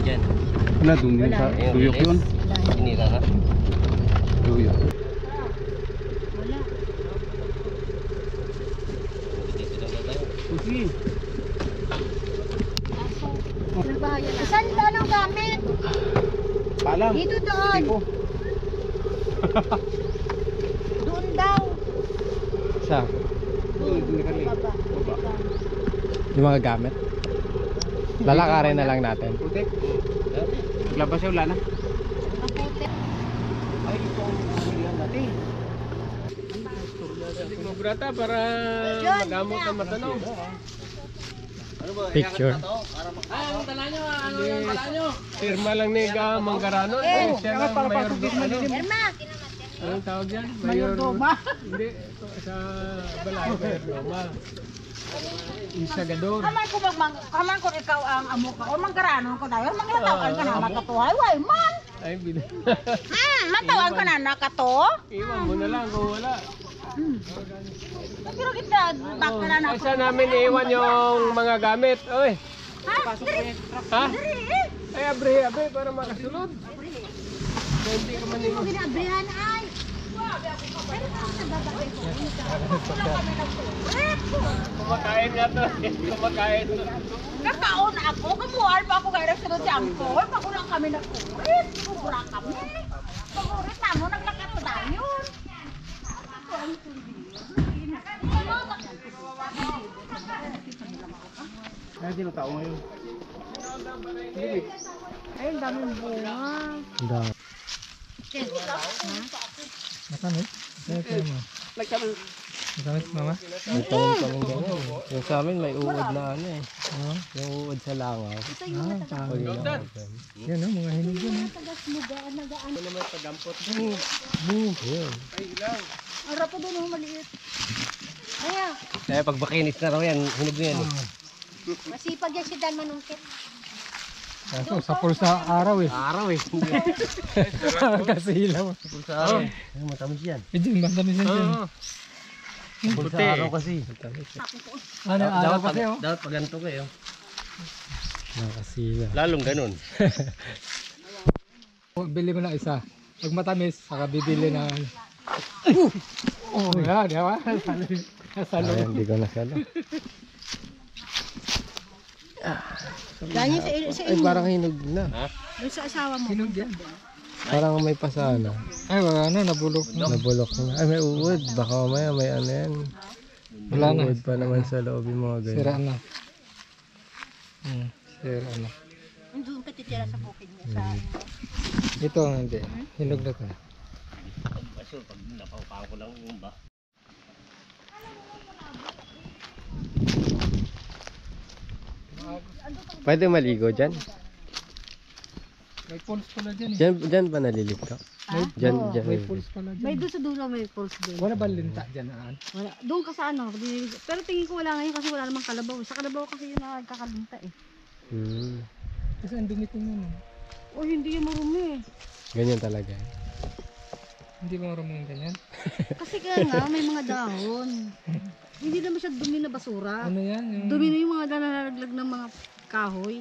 dyan. Wala, doon yun sa tuyok yun. Sinira na. Tuyok. Wala. Dito lang na tayo. Usi. Saan ba anong gamit? Palam. Dito doon. Doon daw. Sa? Baba. Yung mga gamit? Lalakarin na lang natin. Putik. Maglabas siya, wala na. Maputi. Ay, ito ang pamilya natin. Brata para magamot na matanong. Ano ba? Picture. Ay, ang tala nyo, ano yung tala nyo? Firma lang ni Manggarano. Siya lang mayor doon. Irma. Anong tawag yan? Mayor Doma? Hindi. Sa balay, Mayor Doma. Isagador. Kaman ko ikaw ang amo ka. O manggarano ko tayo. Manglatawan ka na makatuhay. Way man. Ay, bin. Matawan ka na nakato. Iwan mo na lang kung wala. Pero kita baka na Ay, saan namin iwan yung mga gamit? Oy. Ha? Ha? Ay, abre, para makasulod. Kaya hindi ka man Hindi ginabrihan ay. kumakain nga to. Kumakain to. Nakaon ako. Kamuhal pa ako gaya sa Jangko. Pagulang kami na kurit. Sigura kami. Pagurit na mo. Naglakat na tayo. Ay, sino tao ngayon? Ay, ang daming bunga. Dami. Makamit? Makamit, mama? May tanim kaming ganyan. Yung sa amin may uod na ano eh. Yung uod sa langaw. Pag langaw. Yan o, mga hinog yan. Ano naman pagampot? Yun. Ang rapo doon, maliit. Ayan. Kaya pag bakinis na raw yan, hinog na yan eh. Masipag yan si Dan Manungkit. Kaso, sa pulsa araw eh. Araw eh. Kasi ilaw. Pulsa araw. Ay, matamis yan. Medyo matamis yan dyan. Pulsa araw kasi. Ano, araw kasi oh. Dapat pag ganito kayo. Nakasila. Lalong ganun. Bili mo na isa. Pag matamis, saka bibili na. Oh, yan, di ba? Nasalo. Ay, hindi ko nasalo. Ganyan sa Ay, parang hinog na. Doon sa asawa mo. Hinog yan. Parang may pasana. Ay, wala na, nabulok na. Nabulok na. Ay, may uod. Baka may ano yan. Wala na. Uod pa naman sa loob yung mga ganyan. Sira na. Sira na. Doon ka titira sa bukid niya. Sa Ito, hindi. Hinog na to. Pag napaw ko lang yung ba. Pwede maligo dyan? May pulse pala dyan eh. Dyan ba naliligto? Dyan. May pulse pala dyan. May doon sa dulo may pulse doon. Wala ba linta dyan naan? Wala. Doon ka sa ano. Pero tingin ko wala ngayon kasi wala namang kalabaw. Sa kalabaw kasi yun nagkakalinta eh. Kasi ang dumi ko nun. O hindi yung marumi eh. Ganyan talaga. Hindi mo maruming ganyan. Kasi kaya nga may mga dahon. Hindi naman siya dumi na basura. Ano yan? Yung... Dumi na yung mga nalalaglag ng mga kahoy.